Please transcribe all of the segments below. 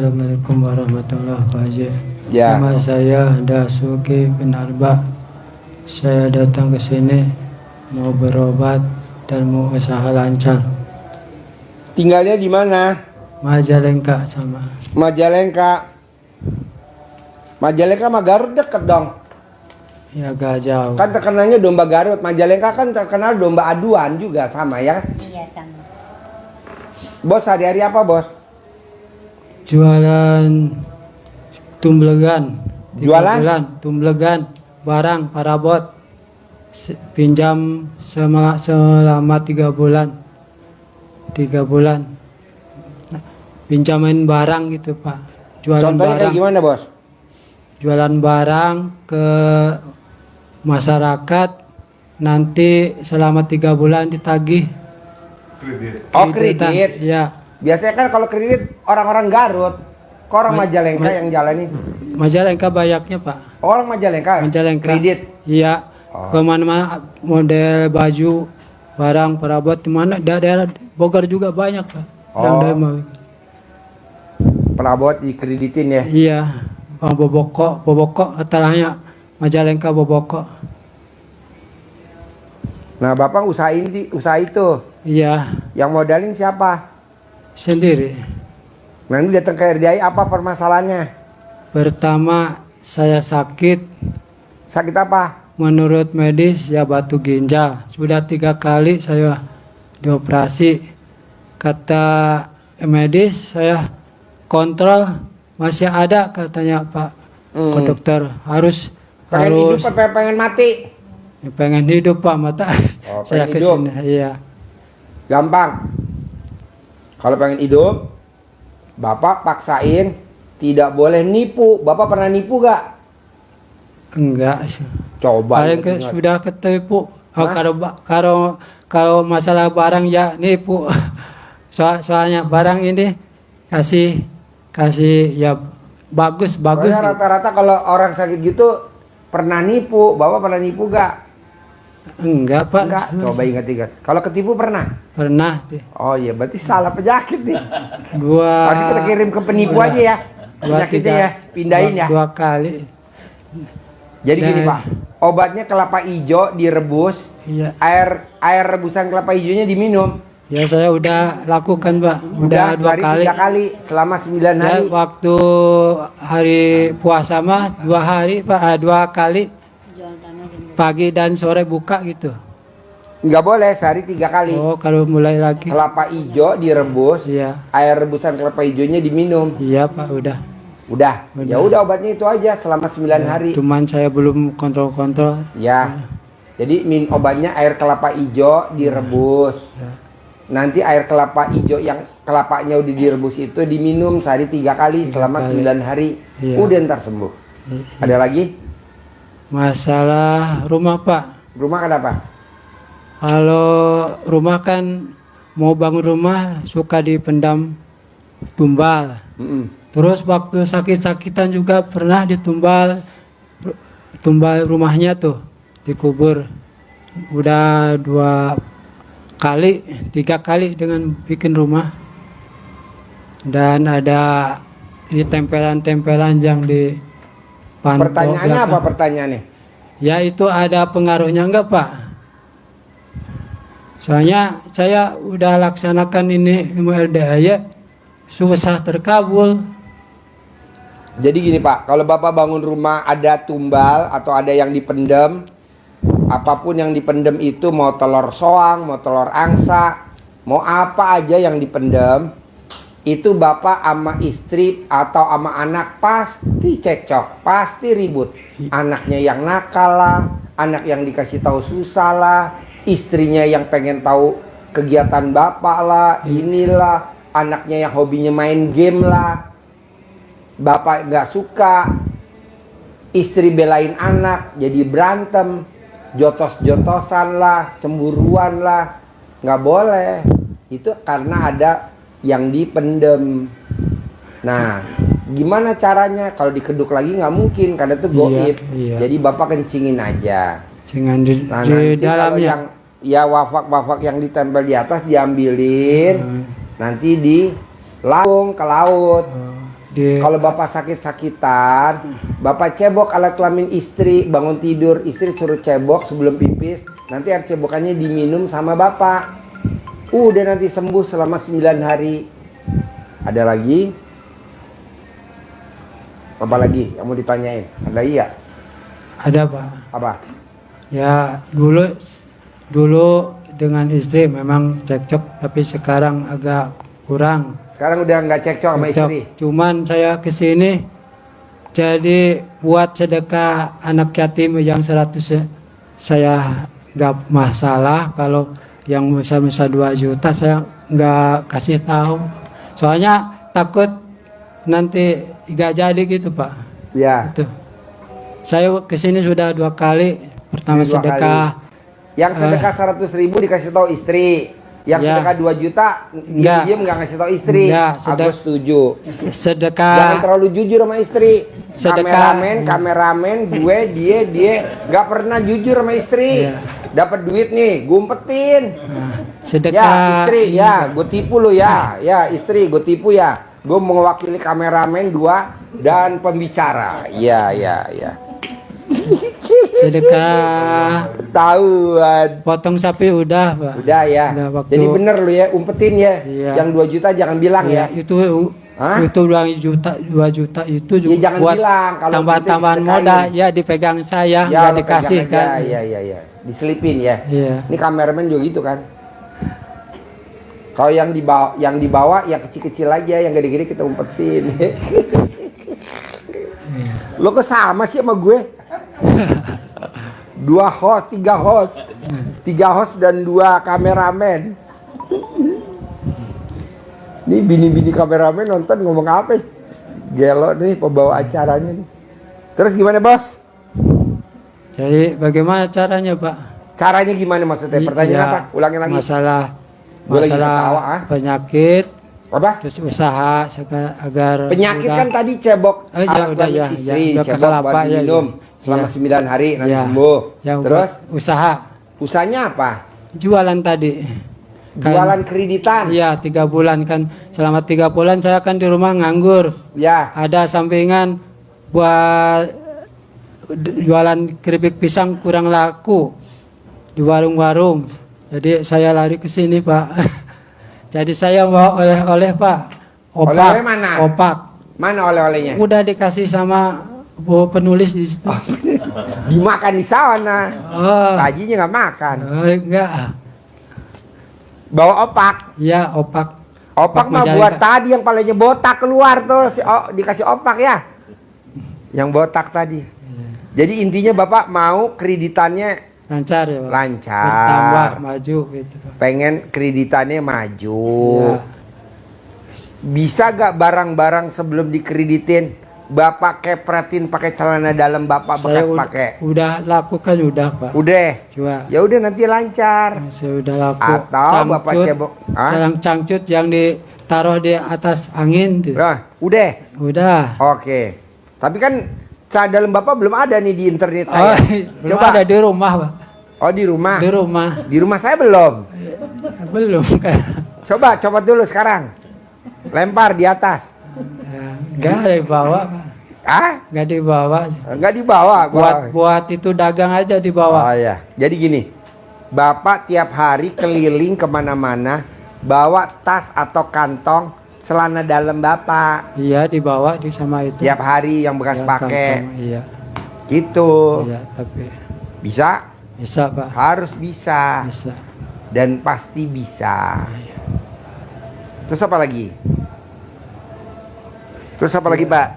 Assalamualaikum warahmatullahi wabarakatuh. Ya. Nama saya Dasuki Pinarba. Saya datang ke sini mau berobat dan mau usaha lancar. Tinggalnya di mana? Majalengka sama. Majalengka. Majalengka sama Garut deket dong. Ya agak jauh. Kan terkenalnya domba Garut. Majalengka kan terkenal domba aduan juga sama ya. Iya sama. Bos hari-hari apa bos? Jualan tumblegan. 3 Jualan? bulan, tumblegan, barang, parabot. Pinjam selama 3 bulan. 3 bulan. Pinjamin barang gitu Pak. Jualan Contohnya barang. kayak gimana bos? Jualan barang ke masyarakat, nanti selama 3 bulan ditagih. Oh kredit. Ya, Biasanya kan kalau kredit orang-orang Garut. Kok orang Majalengka yang jalani? Majalengka banyaknya Pak. Orang Majalengka? Majalengka. Kredit? Iya. Oh. Kemana-mana model baju, barang, perabot, dimana daerah Bogor juga banyak Pak. Yang Oh. dia mau. Perabot dikreditin ya? Iya. Boboko, atalanya Majalengka Boboko. Nah bapak usaha itu. Iya, Yang modalin siapa? sendiri. Nanti datang ke RDI apa permasalahannya? Pertama saya sakit. Sakit apa? Menurut medis ya batu ginjal. Sudah 3 kali saya dioperasi. Kata medis saya kontrol masih ada katanya Pak ke dokter. Harus Pengen hidup apa pengen mati? pengen hidup Pak mata. Oh, Saya pengen hidup. kesini. Iya. Gampang. Kalau pengen hidup, bapak paksain tidak boleh nipu. Bapak pernah nipu gak? Enggak sih. Coba. Paling ingat-ingat. sudah ketipu. Oh, Hah? kalau masalah barang ya nipu. Soalnya barang ini kasih ya bagus. Soalnya rata-rata kalau orang sakit gitu pernah nipu. Bapak pernah nipu gak? Enggak Pak. Enggak. Coba ingat-ingat. Kalau ketipu pernah? Pernah. Oh iya, berarti salah penyakit nih. Dua. Harus kita kirim ke penipu aja ya. Penyakitnya ya, pindahin ya. 2 kali. Jadi gini Dan- Pak, obatnya kelapa hijau direbus, Iya. air rebusan kelapa hijaunya diminum. Ya saya udah lakukan Pak. Udah 2 sehari kali. 3 kali selama 9 Ya, hari. waktu hari puasa mah 2 hari Pak, 2 kali. Jual tanah dan Pagi dan sore buka gitu. Nggak boleh sehari 3 kali. Oh, kalau mulai lagi. Kelapa hijau direbus, Iya. air rebusan kelapa hijaunya diminum. Iya Pak, udah. Udah. Udah. Ya udah obatnya itu aja selama 9 hari. Cuman saya belum kontrol. Ya. Jadi obatnya air kelapa hijau direbus. Ya. Nanti air kelapa hijau yang kelapanya udah direbus itu diminum sehari 3 kali selama kali. 9 hari. Iya. Udah ntar sembuh. Ada lagi? Masalah rumah Pak. Rumah kenapa? Kalau rumah kan mau bangun rumah suka dipendam tumbal. Terus waktu sakit-sakitan juga pernah tumbal rumahnya tuh dikubur. Udah 2 kali, 3 kali dengan bikin rumah. Dan ada ini tempelan-tempelan yang di pantau Pertanyaannya belakang. apa pertanyaannya? Ya itu ada pengaruhnya enggak Pak? Soalnya saya udah laksanakan ini ilmu LDA ya susah terkabul. Jadi gini Pak, kalau Bapak bangun rumah ada tumbal atau ada yang dipendam, apapun yang dipendam itu mau telur soang, mau telur angsa, mau apa aja yang dipendam, itu Bapak sama istri atau sama anak pasti cekcok, pasti ribut. Anaknya yang nakal lah, anak yang dikasih tahu susah lah, istrinya yang pengen tahu kegiatan Bapak lah, inilah, anaknya yang hobinya main game lah. Bapak nggak suka, istri belain anak, jadi berantem, jotos-jotosan lah, cemburuan lah, nggak boleh. Itu karena ada yang dipendem. Nah, gimana caranya? Kalau dikeduk lagi nggak mungkin, karena itu goib. Iya. Jadi Bapak kencingin aja. Jangan di Nah, nanti kalau dalamnya. yang ya wafak-wafak yang ditempel di atas diambilin, nanti di laung ke laut. Kalau bapak sakit-sakitan, bapak cebok alat kelamin istri, bangun tidur, istri suruh cebok sebelum pipis, nanti air cebokannya diminum sama bapak. Udah nanti sembuh selama 9 hari. Ada lagi? Apa lagi yang mau ditanyain? Ada iya? Ada Pak. Apa? Ya dulu dengan istri memang cekcok, tapi sekarang agak kurang. Sekarang udah nggak cekcok sama Cekcok. istri? Cuman saya kesini jadi buat sedekah anak yatim yang 100 saya nggak masalah. Kalau yang misal 2 juta saya nggak kasih tahu. Soalnya takut nanti nggak jadi gitu Pak. Ya. Itu. Saya kesini sudah 2 kali. Pertama Ini 2 sedekah. Yang sedekah 100.000 dikasih tahu istri. Yang Ya. sedekah 2 juta Enggak. diem nggak ngasih tahu istri. Enggak, Aku setuju. Jangan Sedekah. terlalu jujur sama istri. Sedekah. Kameramen, gue, dia nggak pernah jujur sama istri. Iya. Dapat duit nih, gue umpetin. Sedekah. Ya istri, ya gue tipu lu ya. Ya istri, gue tipu ya. Gue mewakili kameramen 2 dan pembicara. Ya. Sedekah Tahuan. potong sapi udah Pak. Udah ya. Udah, waktu- Jadi bener lu ya, umpetin ya. Iya. Yang 2 juta jangan bilang ya. Itu Hah? itu 2 juta itu juga Ya, jangan buat bilang, kalau tambahan-tambahan kita modal disedekahin. ya dipegang saya Ya, nggak lu dikasih pegang kan. aja. Iya. Diselipin ya. Iya. Ini kameramen juga gitu kan. Kalau yang dibawa ya kecil-kecil aja, yang gede-gede kita umpetin. Lo kok sama sih sama gue? 2 host, 3 host. 3 host dan 2 kameramen. Ini bini-bini kameramen nonton ngomong apa? Gelo nih pembawa acaranya nih. Terus gimana bos? Jadi bagaimana caranya Pak? Caranya gimana maksudnya? Pertanyaan Ya, apa? Ulangin lagi. Masalah Gua lagi ketawa, ah. penyakit, Apa? terus usaha agar Penyakit udah- kan tadi cebok ya alat udah, kelamin ya, istri, ya, cebok kelapa, buat ya, minum ya. selama Ya. 9 hari nanti Ya. sembuh. Yang Terus buat usaha usahanya apa? jualan tadi. Kan- Jualan kreditan. Iya 3 bulan kan, selama 3 bulan saya kan di rumah nganggur. Ya. Ada sampingan buat jualan keripik pisang kurang laku di warung-warung. Jadi saya lari ke sini Pak. Jadi saya mau oleh-oleh Pak. Opak. Oleh-oleh mana? Opak. Mana oleh-olehnya? Udah dikasih sama bu penulis di situ. Dimakan di sana. Oh, Tajinya nggak makan. enggak. Bawa opak. Ya opak. Opak mah Majalengka. buat tadi yang palanya botak keluar tuh dikasih opak ya. Yang botak tadi. Jadi intinya Bapak mau kreditannya Lancar ya Pak. lancar. Bertambah maju gitu Pak. Pengen kreditannya maju. Ya. Bisa gak barang-barang sebelum dikreditin Bapak kepretin pakai celana dalam Bapak Saya bekas pakai? udah lakukan udah Pak. Udah. Coba. Ya udah nanti lancar. Saya udah laku. Atau Bapak cebok. Hah? Cangcut yang ditaruh di atas angin tuh. Nah, udah. Udah. Oke. Tapi kan celana dalam Bapak belum ada nih di internet Oh, saya. belum Coba. ada di rumah Pak. Oh, di rumah. Di rumah. Di rumah saya belum. Belum kan. Coba copot dulu sekarang. Lempar di atas. Ya, enggak dibawa Pak. Ah? Enggak dibawa. Enggak dibawa. Buat itu dagang aja Oh dibawa. ya. Jadi gini. Bapak tiap hari keliling kemana-mana bawa tas atau kantong celana dalam Bapak. Iya dibawa di sama itu. Tiap hari yang bekas Ya, pakai. kantong, Iya. Gitu. Iya, tapi Bisa? bisa Pak. Harus bisa. Bisa. Dan pasti bisa. Terus apa lagi? Terus apa lagi Pak?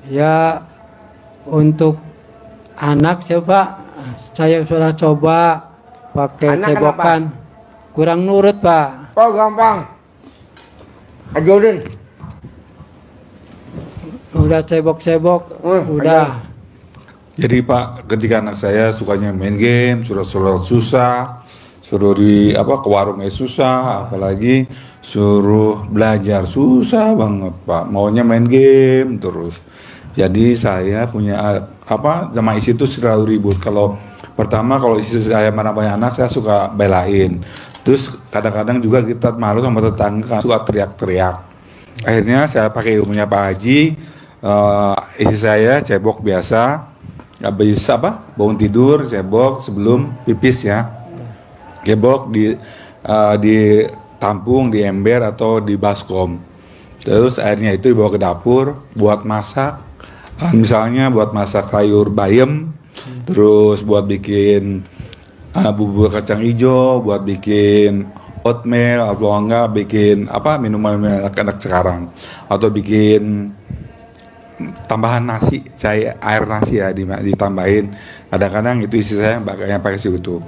Ya untuk anak coba saya sudah coba pakai Anak cebokan kurang nurut Pak. Oh gampang. Ajarin. Udah cebok-cebok udah. Jadi Pak, ketika anak saya sukanya main game, surat-surat susah, suruh ke warungnya susah, apalagi suruh belajar susah banget Pak. Maunya main game terus. Jadi saya punya sama istri itu selalu ribut. Kalau istri saya marah-marah anak, saya suka belain. Terus kadang-kadang juga kita malu sama tetangga, suka teriak-teriak. Akhirnya saya pakai ilmunya Pak Haji. Isi saya cebok biasa, habis bangun tidur cebok sebelum pipis ya, cebok ditampung di ember atau di baskom. Terus airnya itu dibawa ke dapur buat masak, misalnya buat masak sayur bayam, terus buat bikin bubur kacang hijau, buat bikin oatmeal, atau enggak bikin minuman anak-anak sekarang, atau bikin tambahan nasi, air nasi ya ditambahin. Kadang-kadang itu isi saya yang pakai situ.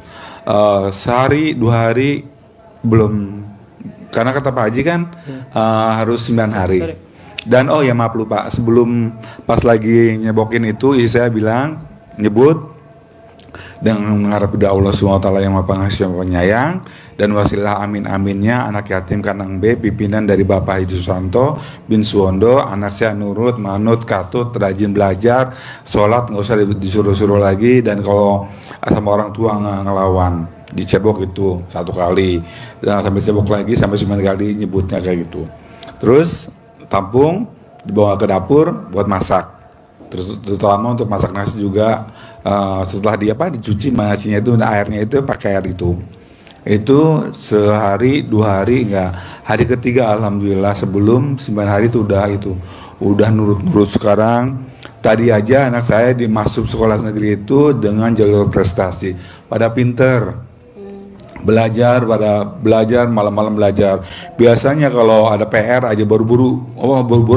Sehari 2 hari belum, karena kata Pak Haji kan harus 9 hari. Dan ya maaf lupa, sebelum pas lagi nyebokin itu isi saya bilang nyebut dengan mengharap kepada Allah SWT yang Maha Pengasih dan Penyayang, dan wasilah amin-aminnya anak yatim Kanang B, pimpinan dari Bapak Haji Susanto bin Suwondo, anak saya nurut, manut, katut, rajin belajar, sholat nggak usah disuruh-suruh lagi, dan kalau sama orang tua nggak ngelawan. Dicebok itu 1 kali, dan sampai cebok lagi sampai 9 kali nyebutnya kayak gitu. Terus tampung dibawa ke dapur buat masak. Terutama untuk masak nasi juga, setelah dicuci nasinya itu, airnya itu pakai air itu sehari 2 hari enggak, hari ketiga alhamdulillah sebelum 9 hari itu udah nurut sekarang. Tadi aja anak saya dimasuk sekolah negeri itu dengan jalur prestasi, pada pinter belajar, malam-malam belajar. Biasanya kalau ada PR aja buru-buru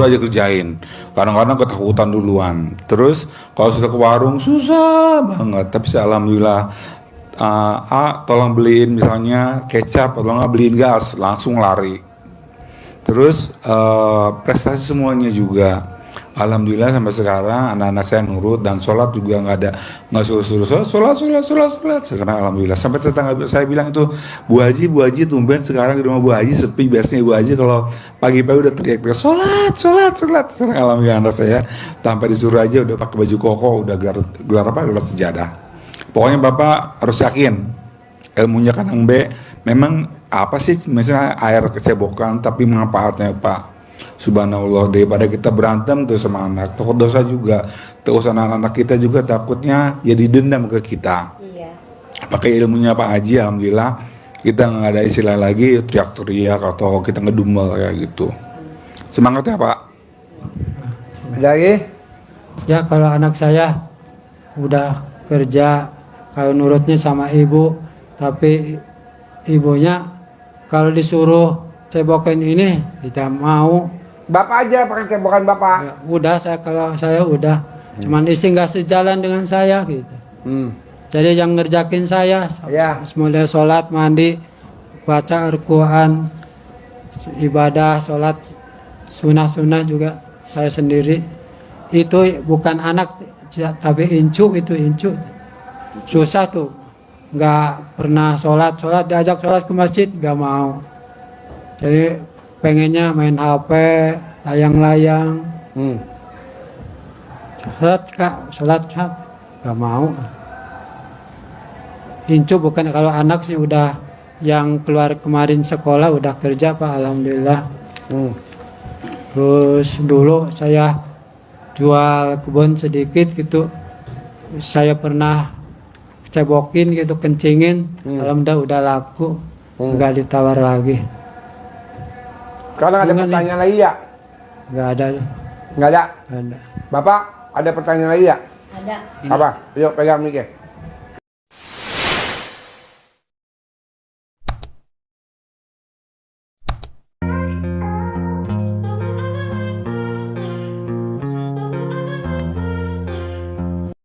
aja kerjain. Kadang-kadang ketakutan duluan. Terus kalau sudah ke warung susah banget. Tapi alhamdulillah, tolong beliin misalnya kecap atau nggak beliin gas, langsung lari. Terus prestasi semuanya juga. Alhamdulillah sampai sekarang anak-anak saya nurut, dan sholat juga nggak suruh sholat. Sekarang alhamdulillah sampai tetangga saya bilang itu, Bu Haji tumben sekarang di rumah Bu Haji sepi. Biasanya Bu Haji kalau pagi-pagi udah teriak sholat. Sekarang alhamdulillah anak saya tanpa disuruh aja udah pakai baju koko, udah gelar sejadah. Pokoknya Bapak harus yakin ilmunya Kanang B memang apa sih, misalnya air kecebokan tapi manfaatnya Pak. Subhanallah, daripada kita berantem tuh sama anak, takut dosa juga, terus anak-anak kita juga takutnya jadi dendam ke kita. Iya. Pakai ilmunya Pak Haji, alhamdulillah kita nggak ada istilah lagi teriak-teriak atau kita ngedumel kayak gitu. Semangat ya Pak. Ada lagi? Ya kalau anak saya udah kerja, kalau nurutnya sama ibu, tapi ibunya kalau disuruh cebokin ini tidak mau. Bapak aja pakai cebokan Bapak. Ya, udah kalau saya udah, cuman istri nggak sejalan dengan saya gitu. Jadi yang ngerjakin saya, Ya. mulai sholat, mandi, baca Al-Quran, ibadah, sholat, sunnah juga saya sendiri. Itu bukan anak, tapi incu. Susah tuh, nggak pernah sholat, diajak sholat ke masjid nggak mau. Jadi pengennya main HP, layang-layang. Sholat gak mau. Incu bukan, kalau anak sih udah yang keluar kemarin sekolah udah kerja Pak, alhamdulillah. Terus dulu saya jual kebun sedikit gitu, saya pernah cebokin gitu, kencingin, alhamdulillah udah laku, nggak ditawar lagi. Sekarang ada pertanyaan lagi ya? Nggak ada. Nggak ada? Nggak ada. Bapak ada pertanyaan lagi ya? Ada. Apa? Yuk pegang mic-nya.